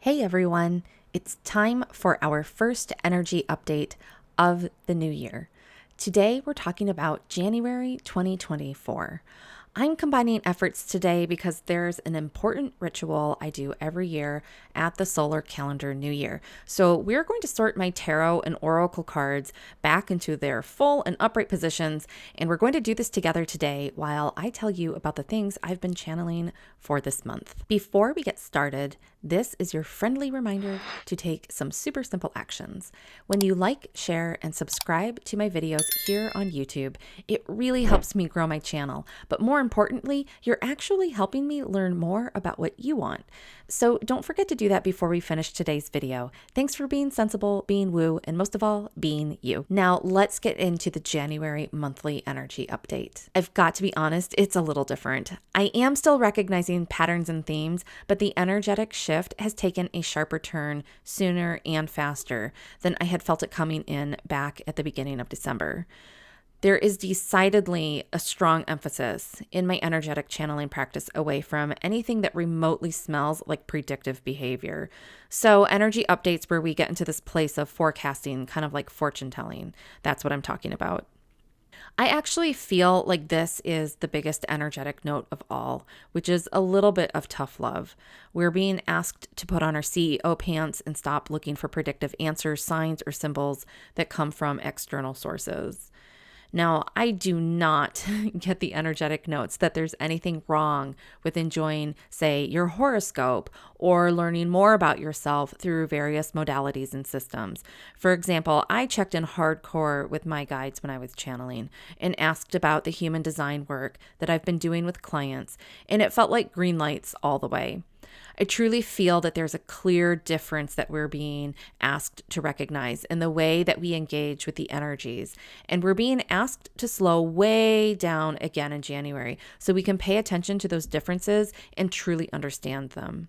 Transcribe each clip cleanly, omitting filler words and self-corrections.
Hey everyone, it's time for our first energy update of the new year. Today we're talking about January 2024. I'm combining efforts today because there's an important ritual I do every year at the solar calendar new year. So we're going to sort my tarot and oracle cards back into their full and upright positions, and we're going to do this together today while I tell you about the things I've been channeling for this month. Before we get started, this is your friendly reminder to take some super simple actions. When you like, share, and subscribe to my videos here on YouTube, it really helps me grow my channel. But more importantly, you're actually helping me learn more about what you want. So don't forget to do that before we finish today's video. Thanks for being sensible, being woo, and most of all, being you. Now let's get into the January monthly energy update. I've got to be honest, it's a little different. I am still recognizing patterns and themes, but the energetic shift has taken a sharper turn sooner and faster than I had felt it coming in back at the beginning of December. There is decidedly a strong emphasis in my energetic channeling practice away from anything that remotely smells like predictive behavior. So energy updates where we get into this place of forecasting, kind of like fortune telling. That's what I'm talking about. I actually feel like this is the biggest energetic note of all, which is a little bit of tough love. We're being asked to put on our CEO pants and stop looking for predictive answers, signs, or symbols that come from external sources. Now, I do not get the energetic notes that there's anything wrong with enjoying, say, your horoscope or learning more about yourself through various modalities and systems. For example, I checked in hardcore with my guides when I was channeling and asked about the human design work that I've been doing with clients, and it felt like green lights all the way. I truly feel that there's a clear difference that we're being asked to recognize in the way that we engage with the energies. And we're being asked to slow way down again in January so we can pay attention to those differences and truly understand them.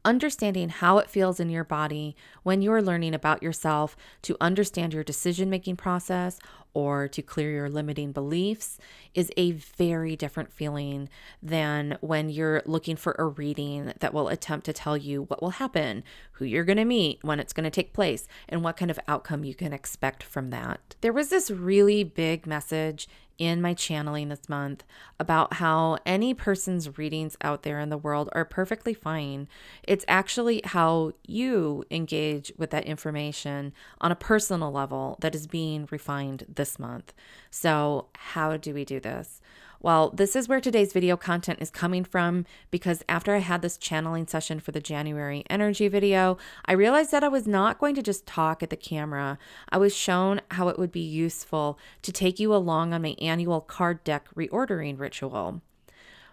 Understanding how it feels in your body when you are learning about yourself to understand your decision-making process or to clear your limiting beliefs is a very different feeling than when you're looking for a reading that will attempt to tell you what will happen, who you're going to meet, when it's going to take place, and what kind of outcome you can expect from that. There was this really big message in my channeling this month about how any person's readings out there in the world are perfectly fine. It's actually how you engage with that information on a personal level that is being refined this month. So how do we do this? Well, this is where today's video content is coming from, because after I had this channeling session for the January energy video, I realized that I was not going to just talk at the camera. I was shown how it would be useful to take you along on my annual card deck reordering ritual.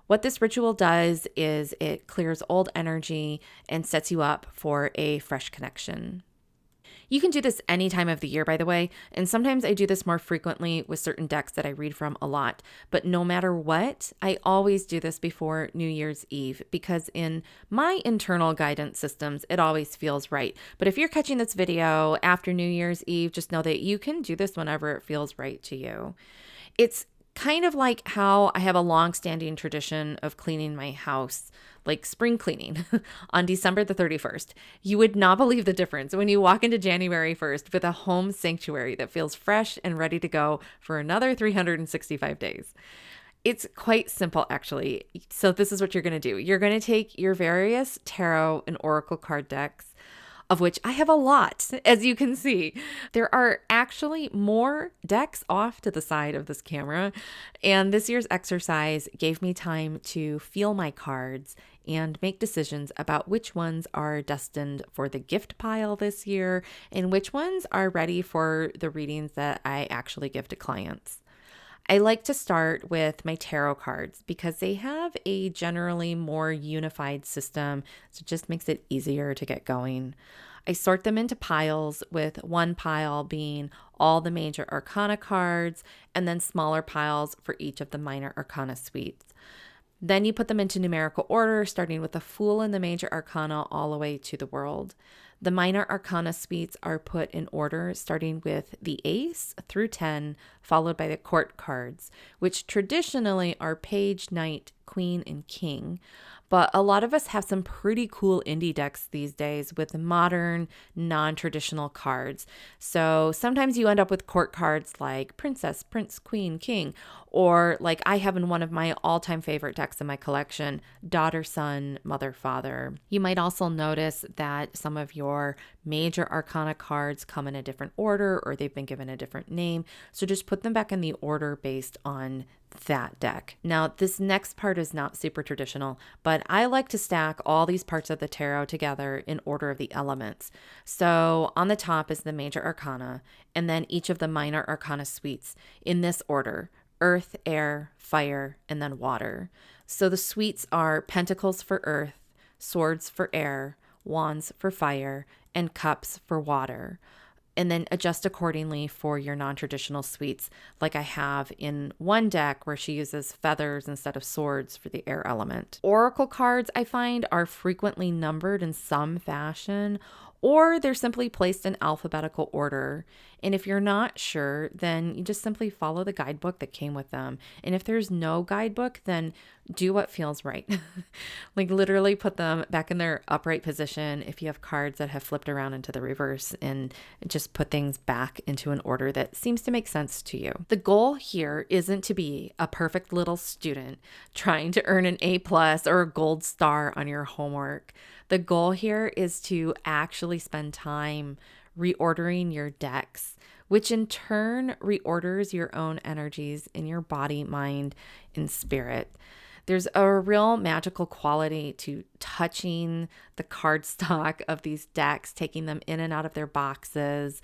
What this ritual does is it clears old energy and sets you up for a fresh connection. You can do this any time of the year, by the way, and sometimes I do this more frequently with certain decks that I read from a lot. But no matter what, I always do this before New Year's Eve because in my internal guidance systems, it always feels right. But if you're catching this video after New Year's Eve, just know that you can do this whenever it feels right to you. It's kind of like how I have a long-standing tradition of cleaning my house, like spring cleaning, on December the 31st. You would not believe the difference when you walk into January 1st with a home sanctuary that feels fresh and ready to go for another 365 days. It's quite simple, actually. So this is what you're going to do. You're going to take your various tarot and oracle card decks, of which I have a lot, as you can see. There are actually more decks off to the side of this camera, and this year's exercise gave me time to feel my cards and make decisions about which ones are destined for the gift pile this year and which ones are ready for the readings that I actually give to clients. I like to start with my tarot cards because they have a generally more unified system, so it just makes it easier to get going. I sort them into piles, with one pile being all the major arcana cards and then smaller piles for each of the minor arcana suites. Then you put them into numerical order, starting with the Fool and the major arcana all the way to the World. The minor arcana suites are put in order, starting with the Ace through 10, followed by the Court cards, which traditionally are Page, Knight, queen, and king. But a lot of us have some pretty cool indie decks these days with modern, non-traditional cards. So sometimes you end up with court cards like princess, prince, queen, king, or like I have in one of my all-time favorite decks in my collection, daughter, son, mother, father. You might also notice that some of your major arcana cards come in a different order or they've been given a different name. So just put them back in the order based on that deck. Now, this next part is not super traditional, but I like to stack all these parts of the tarot together in order of the elements. So on the top is the major arcana, and then each of the minor arcana suites in this order: earth, air, fire, and then water. So the suites are pentacles for earth, swords for air, wands for fire, and cups for water. And then adjust accordingly for your non-traditional suites, like I have in one deck where she uses feathers instead of swords for the air element. Oracle cards, I find, are frequently numbered in some fashion, or they're simply placed in alphabetical order. And if you're not sure, then you just simply follow the guidebook that came with them. And if there's no guidebook, then do what feels right. Like literally put them back in their upright position if you have cards that have flipped around into the reverse, and just put things back into an order that seems to make sense to you. The goal here isn't to be a perfect little student trying to earn an A+ or a gold star on your homework. The goal here is to actually spend time reordering your decks, which in turn reorders your own energies in your body, mind, and spirit. There's a real magical quality to touching the cardstock of these decks, taking them in and out of their boxes,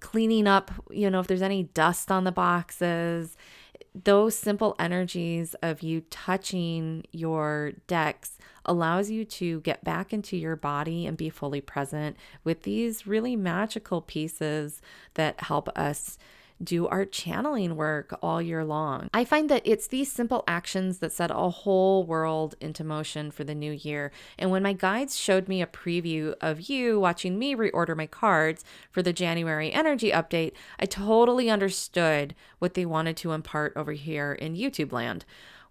cleaning up, if there's any dust on the boxes. Those simple energies of you touching your decks allows you to get back into your body and be fully present with these really magical pieces that help us do our channeling work all year long. I find that it's these simple actions that set a whole world into motion for the new year. And when my guides showed me a preview of you watching me reorder my cards for the January energy update, I totally understood what they wanted to impart over here in YouTube land.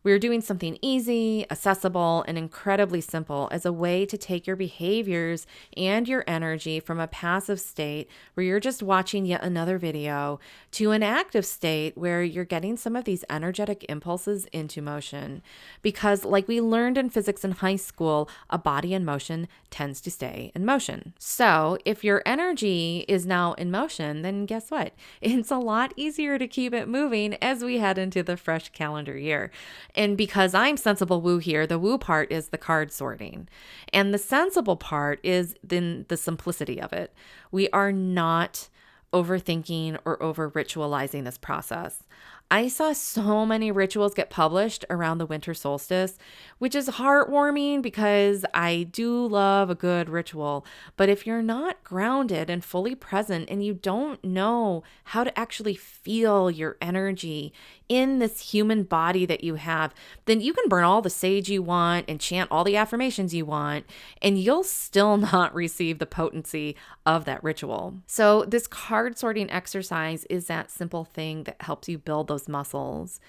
We're doing something easy, accessible, and incredibly simple as a way to take your behaviors and your energy from a passive state where you're just watching yet another video to an active state where you're getting some of these energetic impulses into motion. Because like we learned in physics in high school, a body in motion tends to stay in motion. So if your energy is now in motion, then guess what? It's a lot easier to keep it moving as we head into the fresh calendar year. And because I'm sensible woo here, the woo part is the card sorting. And the sensible part is then the simplicity of it. We are not overthinking or over-ritualizing this process. I saw so many rituals get published around the winter solstice, which is heartwarming because I do love a good ritual. But if you're not grounded and fully present and you don't know how to actually feel your energy in this human body that you have, then you can burn all the sage you want and chant all the affirmations you want, and you'll still not receive the potency of that ritual. So this card sorting exercise is that simple thing that helps you build those muscles.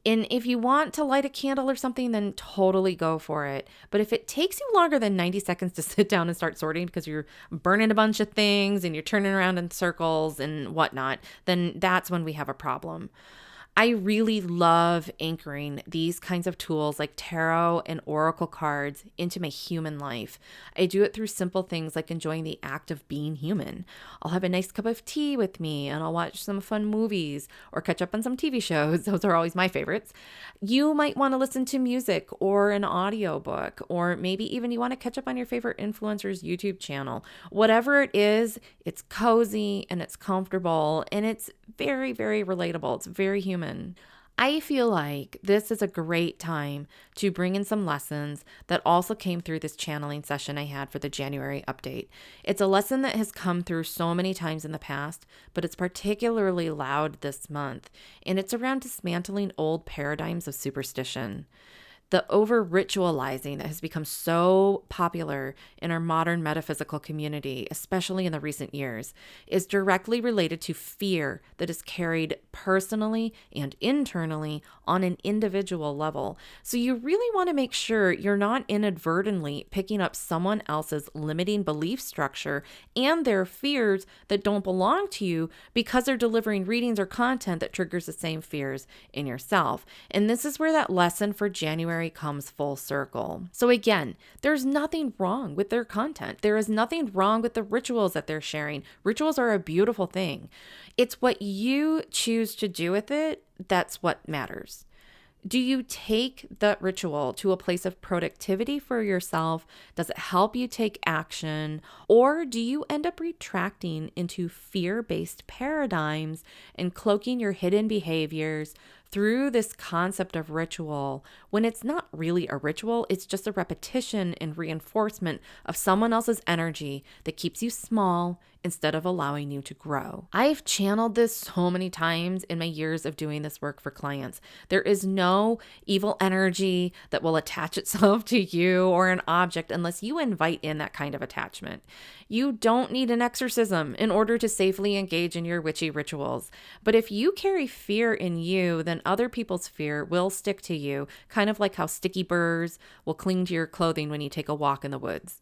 And if you want to light a candle or something, then totally go for it. But if it takes you longer than 90 seconds to sit down and start sorting because you're burning a bunch of things and you're turning around in circles and whatnot, then that's when we have a problem. I really love anchoring these kinds of tools like tarot and oracle cards into my human life. I do it through simple things like enjoying the act of being human. I'll have a nice cup of tea with me and I'll watch some fun movies or catch up on some TV shows. Those are always my favorites. You might want to listen to music or an audiobook, or maybe even you want to catch up on your favorite influencer's YouTube channel. Whatever it is, it's cozy and it's comfortable and it's very, very relatable. It's very human. I feel like this is a great time to bring in some lessons that also came through this channeling session I had for the January update. It's a lesson that has come through so many times in the past, but it's particularly loud this month, and it's around dismantling old paradigms of superstition. The over-ritualizing that has become so popular in our modern metaphysical community, especially in the recent years, is directly related to fear that is carried personally and internally on an individual level. So you really want to make sure you're not inadvertently picking up someone else's limiting belief structure and their fears that don't belong to you because they're delivering readings or content that triggers the same fears in yourself. And this is where that lesson for January comes full circle. So again, there's nothing wrong with their content. There is nothing wrong with the rituals that they're sharing. Rituals are a beautiful thing. It's what you choose to do with it that's what matters. Do you take that ritual to a place of productivity for yourself? Does it help you take action? Or do you end up retracting into fear-based paradigms and cloaking your hidden behaviors through this concept of ritual when it's not really a ritual? It's just a repetition and reinforcement of someone else's energy that keeps you small instead of allowing you to grow. I've channeled this so many times in my years of doing this work for clients. There is no evil energy that will attach itself to you or an object unless you invite in that kind of attachment. You don't need an exorcism in order to safely engage in your witchy rituals. But if you carry fear in you, then other people's fear will stick to you, kind of like how sticky burrs will cling to your clothing when you take a walk in the woods.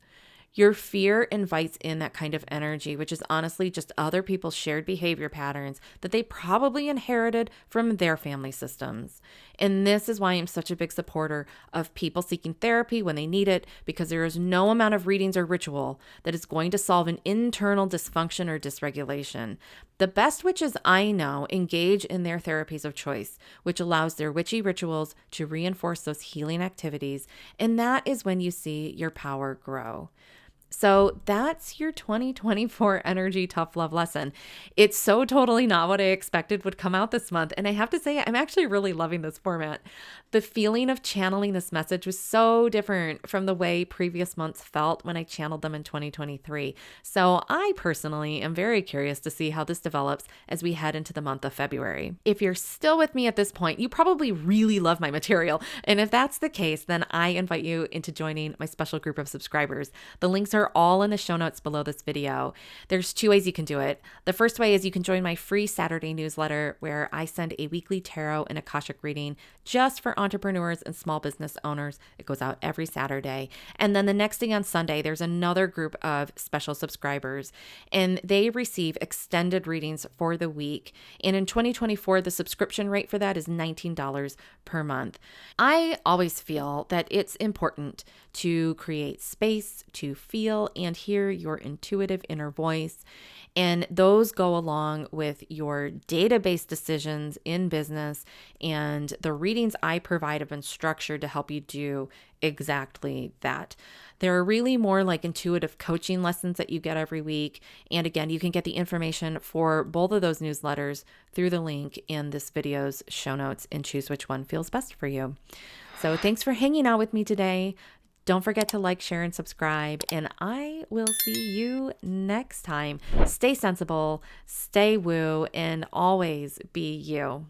Your fear invites in that kind of energy, which is honestly just other people's shared behavior patterns that they probably inherited from their family systems. And this is why I'm such a big supporter of people seeking therapy when they need it, because there is no amount of readings or ritual that is going to solve an internal dysfunction or dysregulation. The best witches I know engage in their therapies of choice, which allows their witchy rituals to reinforce those healing activities. And that is when you see your power grow. So that's your 2024 energy tough love lesson. It's so totally not what I expected would come out this month. And I have to say, I'm actually really loving this format. The feeling of channeling this message was so different from the way previous months felt when I channeled them in 2023. So I personally am very curious to see how this develops as we head into the month of February. If you're still with me at this point, you probably really love my material. And if that's the case, then I invite you into joining my special group of subscribers. The links are all in the show notes below this video. There's two ways you can do it. The first way is you can join my free Saturday newsletter where I send a weekly tarot and Akashic reading just for entrepreneurs and small business owners. It goes out every Saturday. And then the next thing on Sunday, there's another group of special subscribers and they receive extended readings for the week. And in 2024, the subscription rate for that is $19 per month. I always feel that it's important to create space to feel and hear your intuitive inner voice. And those go along with your database decisions in business. And the readings I provide have been structured to help you do exactly that. They're really more like intuitive coaching lessons that you get every week. And again, you can get the information for both of those newsletters through the link in this video's show notes and choose which one feels best for you. So thanks for hanging out with me today. Don't forget to like, share, and subscribe, and I will see you next time. Stay sensible, stay woo, and always be you.